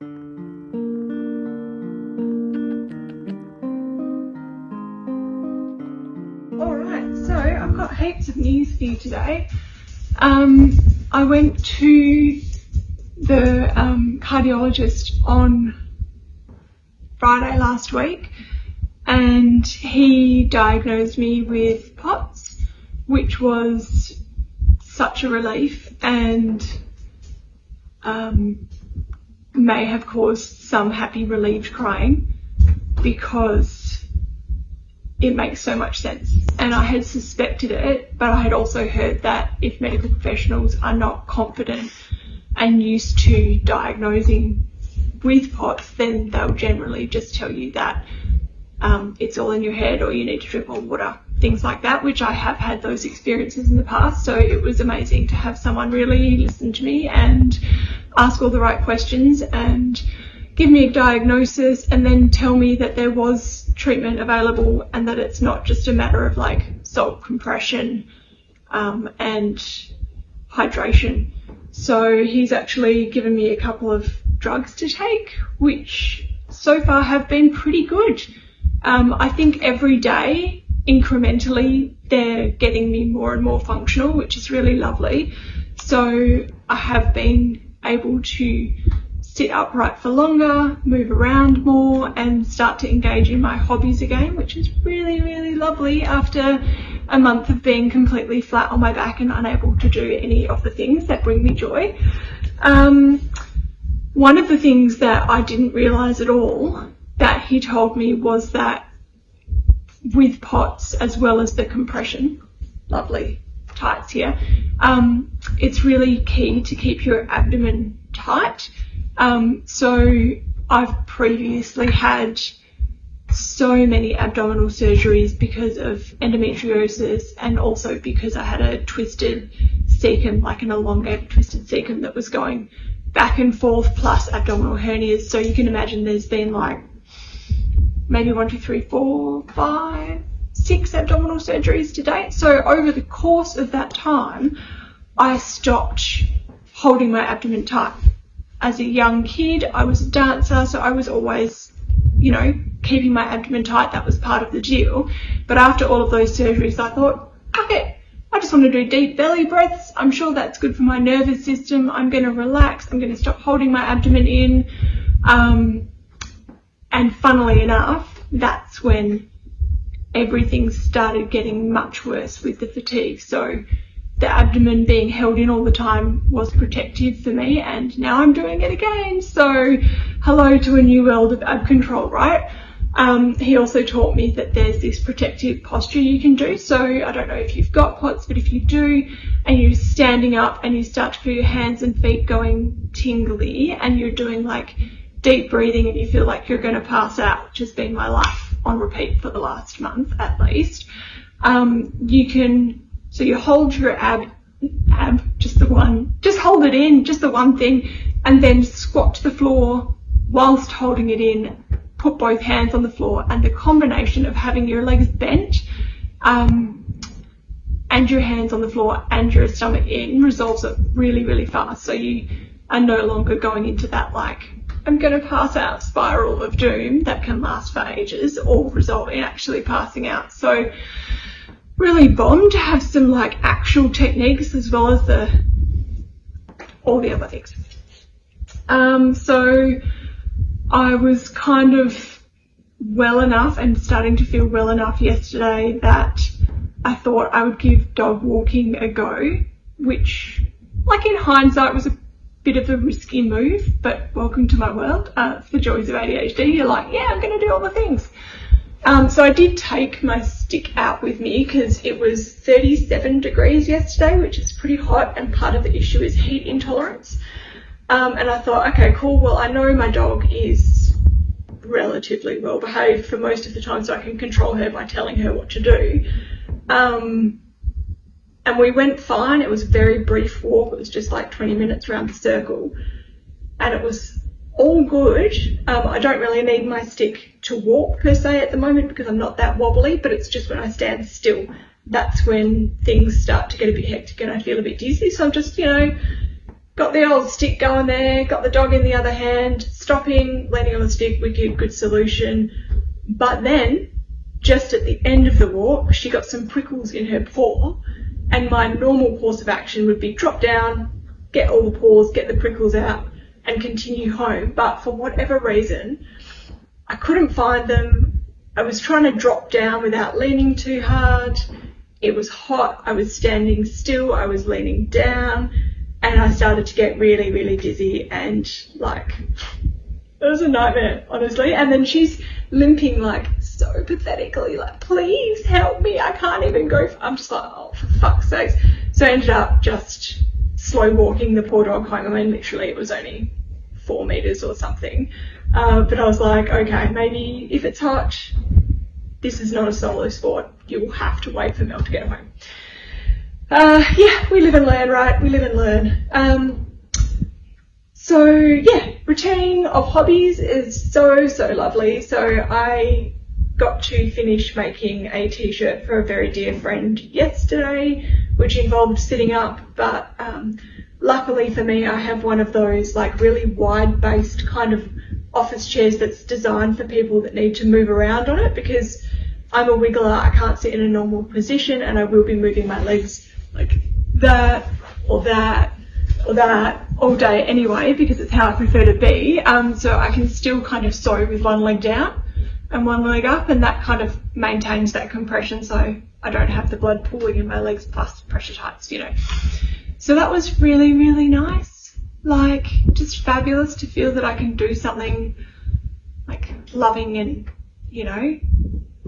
Alright, so I've got heaps of news for you today. I went to the cardiologist on Friday last week, and he diagnosed me with POTS, which was such a relief and may have caused some happy relieved crying, because it makes so much sense. And I had suspected it, but I had also heard that if medical professionals are not confident and used to diagnosing with POTS, then they'll generally just tell you that it's all in your head, or you need to drink more water, things like that, which I have had those experiences in the past. So it was amazing to have someone really listen to me and ask all the right questions and give me a diagnosis, and then tell me that there was treatment available and that it's not just a matter of like salt compression and hydration. So he's actually given me a couple of drugs to take, which so far have been pretty good. I think every day incrementally they're getting me more and more functional, which is really lovely. So I have been able to sit upright for longer, move around more, and start to engage in my hobbies again, which is really, really lovely after a month of being completely flat on my back and unable to do any of the things that bring me joy. One of the things that I didn't realise at all that he told me was that with POTS, as well as the compression, lovely tights here, it's really key to keep your abdomen tight. So I've previously had so many abdominal surgeries because of endometriosis, and also because I had a twisted cecum, like an elongated twisted cecum that was going back and forth, plus abdominal hernias. So you can imagine there's been like maybe 1, 2, 3, 4, 5, 6 abdominal surgeries to date. So over the course of that time, I stopped holding my abdomen tight. As a young kid, I was a dancer, so I was always, keeping my abdomen tight. That was part of the deal. But after all of those surgeries, I thought, fuck it, I just want to do deep belly breaths. I'm sure that's good for my nervous system. I'm going to relax. I'm going to stop holding my abdomen in. And funnily enough, that's when everything started getting much worse with the fatigue. So the abdomen being held in all the time was protective for me, and now I'm doing it again. So hello to a new world of ab control, right? He also taught me that there's this protective posture you can do. So I don't know if you've got POTS, but if you do, and you're standing up and you start to feel your hands and feet going tingly, and you're doing like deep breathing and you feel like you're going to pass out, which has been my life on repeat for the last month at least, so you hold your just hold it in, just the one thing, and then squat to the floor whilst holding it in, put both hands on the floor, and the combination of having your legs bent and your hands on the floor and your stomach in resolves it really, really fast. So you are no longer going into that like, I'm going to pass out spiral of doom that can last for ages, or result in actually passing out. So really bomb to have some like actual techniques as well as all the other things. So I was kind of well enough and starting to feel well enough yesterday that I thought I would give dog walking a go, which, like, in hindsight was a bit of a risky move, but welcome to my world. It's the joys of ADHD. You're like, yeah, I'm going to do all the things. So I did take my stick out with me because it was 37 degrees yesterday, which is pretty hot, and part of the issue is heat intolerance. And I thought, okay, cool, well, I know my dog is relatively well behaved for most of the time, so I can control her by telling her what to do. And we went fine. It was a very brief walk. It was just like 20 minutes around the circle, and it was all good. I don't really need my stick to walk per se at the moment because I'm not that wobbly, but it's just when I stand still, that's when things start to get a bit hectic and I feel a bit dizzy. So I'm just, got the old stick going there, got the dog in the other hand, stopping, leaning on the stick, wicked, good solution. But then, just at the end of the walk, she got some prickles in her paw, and my normal course of action would be drop down, get all the paws, get the prickles out, and continue home. But for whatever reason, I couldn't find them. I was trying to drop down without leaning too hard. It was hot. I was standing still. I was leaning down, and I started to get really, really dizzy, and like, it was a nightmare, honestly. And then she's limping like so pathetically, like, please help me. I can't even go. I'm just like, oh, for fuck's sake. So I ended up just slow walking the poor dog home. I mean, literally, it was only 4 meters or something. But I was like, okay, maybe if it's hot, this is not a solo sport. You will have to wait for Mel to get home. Yeah, we live and learn, right? We live and learn. So yeah, routine of hobbies is so lovely. So I got to finish making a t-shirt for a very dear friend yesterday, which involved sitting up, but luckily for me, I have one of those like really wide-based kind of office chairs that's designed for people that need to move around on it, because I'm a wiggler. I can't sit in a normal position, and I will be moving my legs like that or that or that all day anyway, because it's how I prefer to be. So I can still kind of sew with one leg down and one leg up, and that kind of maintains that compression, so I don't have the blood pooling in my legs plus pressure tights, you know. So that was really, really nice. Like, just fabulous to feel that I can do something like loving and, you know,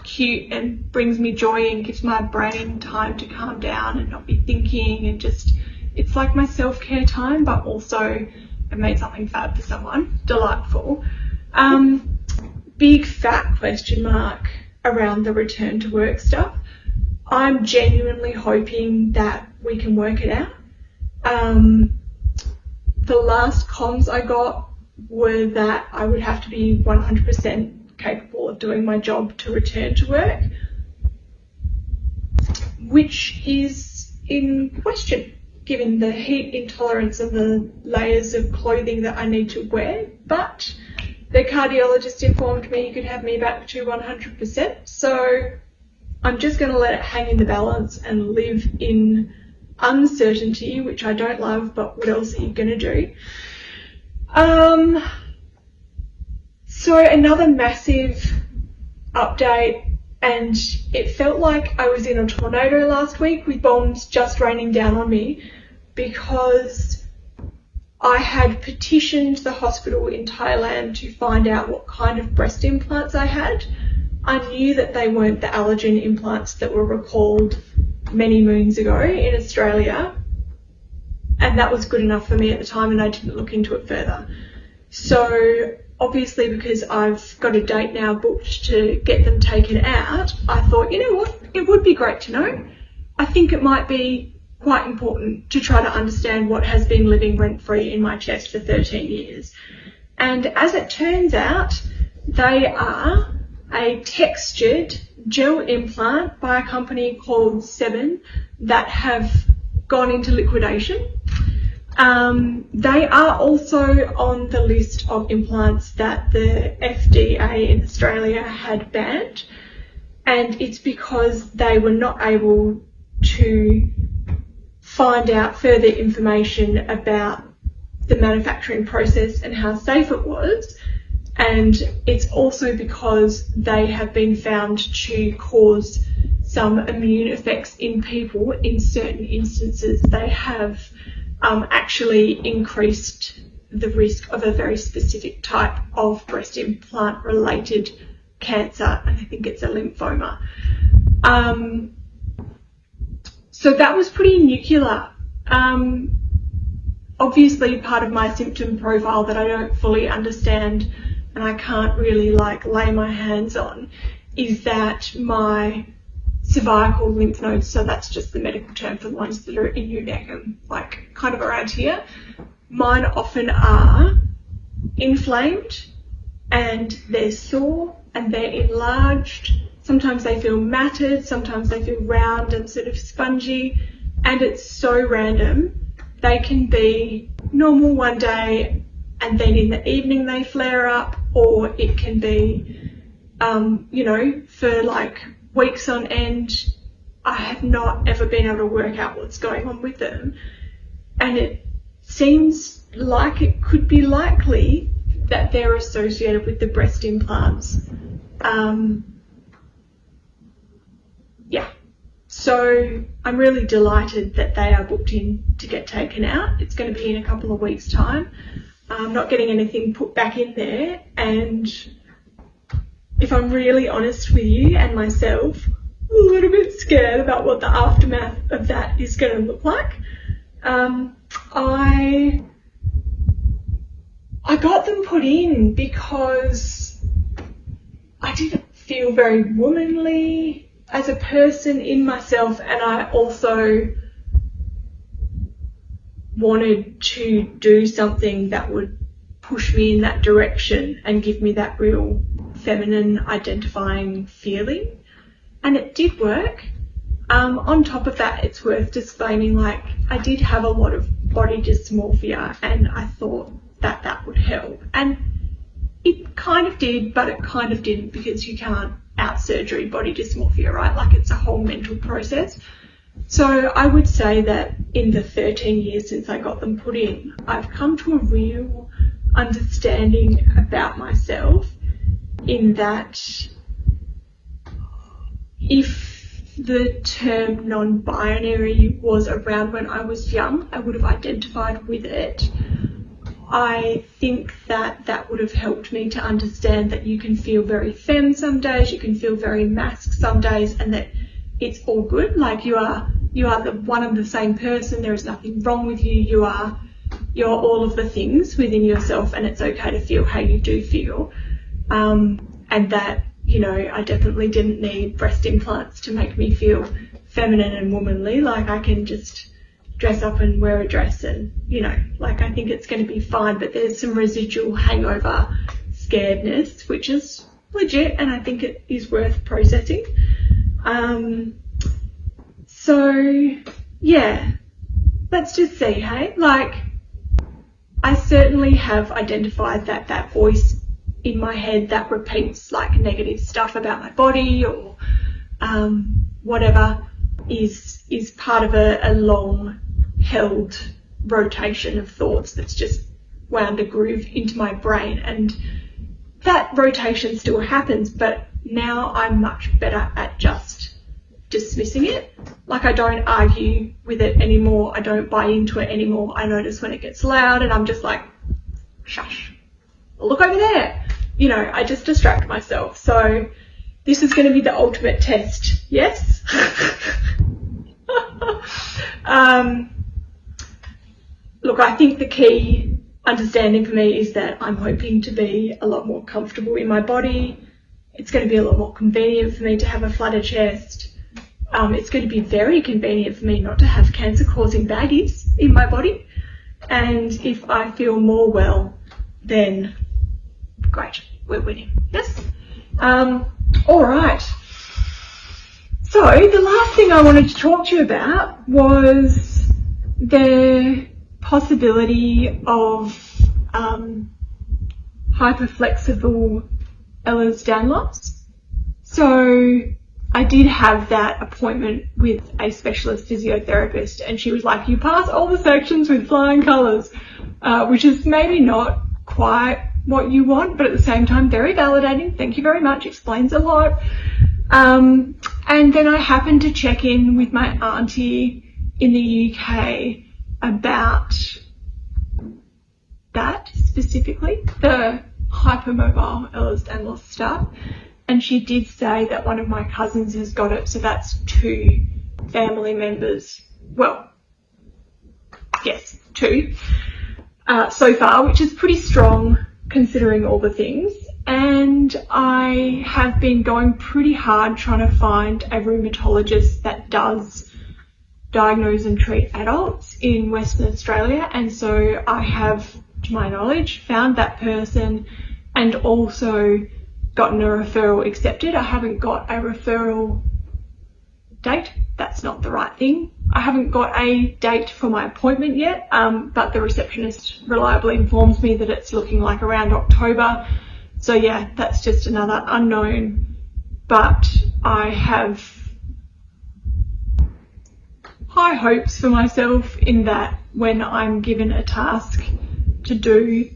cute and brings me joy and gives my brain time to calm down and not be thinking, and just, it's like my self-care time, but also I've made something fab for someone. Delightful. Big fat question mark around the return to work stuff. I'm genuinely hoping that we can work it out. The last comms I got were that I would have to be 100% capable of doing my job to return to work, which is in question given the heat intolerance and the layers of clothing that I need to wear. But the cardiologist informed me he could have me back to 100%, so I'm just going to let it hang in the balance and live in uncertainty, which I don't love, but what else are you going to do? So another massive update, and it felt like I was in a tornado last week with bombs just raining down on me, because I had petitioned the hospital in Thailand to find out what kind of breast implants I had. I knew that they weren't the allergen implants that were recalled many moons ago in Australia, and that was good enough for me at the time, and I didn't look into it further. So obviously, because I've got a date now booked to get them taken out, I thought, you know what, it would be great to know. I think it might be quite important to try to understand what has been living rent-free in my chest for 13 years. And as it turns out, they are a textured gel implant by a company called Seven that have gone into liquidation. They are also on the list of implants that the FDA in Australia had banned, and it's because they were not able to find out further information about the manufacturing process and how safe it was. And it's also because they have been found to cause some immune effects in people. In certain instances, they have actually increased the risk of a very specific type of breast implant related cancer, and I think it's a lymphoma. So that was pretty nuclear. Obviously, part of my symptom profile that I don't fully understand and I can't really like lay my hands on is that my cervical lymph nodes, so that's just the medical term for the ones that are in your neck and like kind of around here, mine often are inflamed and they're sore and they're enlarged. Sometimes they feel matted, sometimes they feel round and sort of spongy, and it's so random. They can be normal one day and then in the evening they flare up, or it can be, for like weeks on end. I have not ever been able to work out what's going on with them. And it seems like it could be likely that they're associated with the breast implants. So I'm really delighted that they are booked in to get taken out. It's going to be in a couple of weeks' time. I'm not getting anything put back in there, and if I'm really honest with you and myself, I'm a little bit scared about what the aftermath of that is going to look like. I got them put in because I didn't feel very womanly as a person in myself, and I also wanted to do something that would push me in that direction and give me that real feminine identifying feeling, and it did work. On top of that, it's worth disclaiming, like, I did have a lot of body dysmorphia, and I thought that that would help, and it kind of did, but it kind of didn't, because you can't out surgery body dysmorphia, right? Like, it's a whole mental process. So I would say that in the 13 years since I got them put in, I've come to a real understanding about myself, in that if the term non-binary was around when I was young, I would have identified with it. I think that that would have helped me to understand that you can feel very femme some days, you can feel very masc some days, and that it's all good. Like, you are the one and the same person. There is nothing wrong with you. You're all of the things within yourself, and it's okay to feel how you do feel. And that, I definitely didn't need breast implants to make me feel feminine and womanly. Like, I can just dress up and wear a dress, and I think it's going to be fine, but there's some residual hangover scaredness, which is legit, and I think it is worth processing. Let's just see, hey? Like, I certainly have identified that voice in my head that repeats like negative stuff about my body or whatever is part of a long held rotation of thoughts that's just wound a groove into my brain, and that rotation still happens, but now I'm much better at just dismissing it. Like, I don't argue with it anymore, I don't buy into it anymore. I notice when it gets loud and I'm just like, shush, look over there. I just distract myself. So this is going to be the ultimate test, yes? Look, I think the key understanding for me is that I'm hoping to be a lot more comfortable in my body. It's going to be a lot more convenient for me to have a flatter chest. It's going to be very convenient for me not to have cancer-causing baggies in my body. And if I feel more well, then great, we're winning. Yes? All right. So the last thing I wanted to talk to you about was the possibility of hyperflexible Ehlers-Danlos. So I did have that appointment with a specialist physiotherapist, and she was like, you pass all the sections with flying colours, which is maybe not quite what you want, but at the same time very validating. Thank you very much, explains a lot. And then I happened to check in with my auntie in the UK about that specifically, the hypermobile Ehlers-Danlos stuff. And she did say that one of my cousins has got it, so that's 2 family members. Well, yes, 2 so far, which is pretty strong considering all the things. And I have been going pretty hard trying to find a rheumatologist that does diagnose and treat adults in Western Australia. And so I have, to my knowledge, found that person and also gotten a referral accepted. I haven't got a referral date. That's not the right thing. I haven't got a date for my appointment yet, but the receptionist reliably informs me that it's looking like around October. So yeah, that's just another unknown, but I have high hopes for myself in that when I'm given a task to do,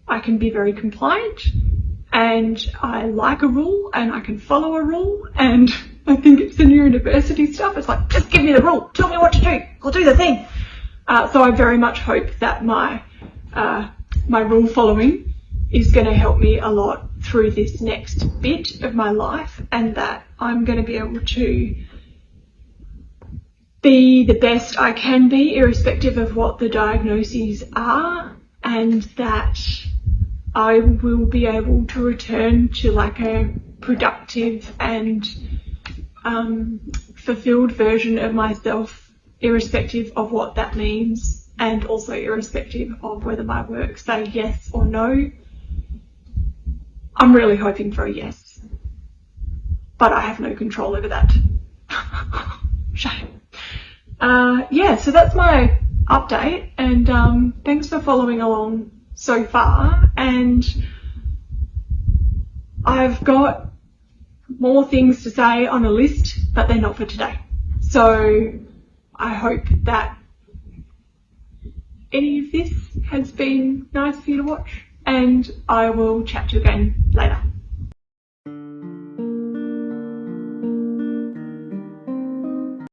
I can be very compliant, and I like a rule and I can follow a rule, and I think it's the neurodiversity stuff. It's like, just give me the rule, tell me what to do, I'll do the thing. So I very much hope that my rule following is going to help me a lot through this next bit of my life, and that I'm going to be able to be the best I can be, irrespective of what the diagnoses are, and that I will be able to return to like a productive and fulfilled version of myself, irrespective of what that means, and also irrespective of whether my work say yes or no. I'm really hoping for a yes, but I have no control over that. Shame. Yeah, so that's my update, and thanks for following along so far, and I've got more things to say on a list, but they're not for today. So I hope that any of this has been nice for you to watch, and I will chat to you again later.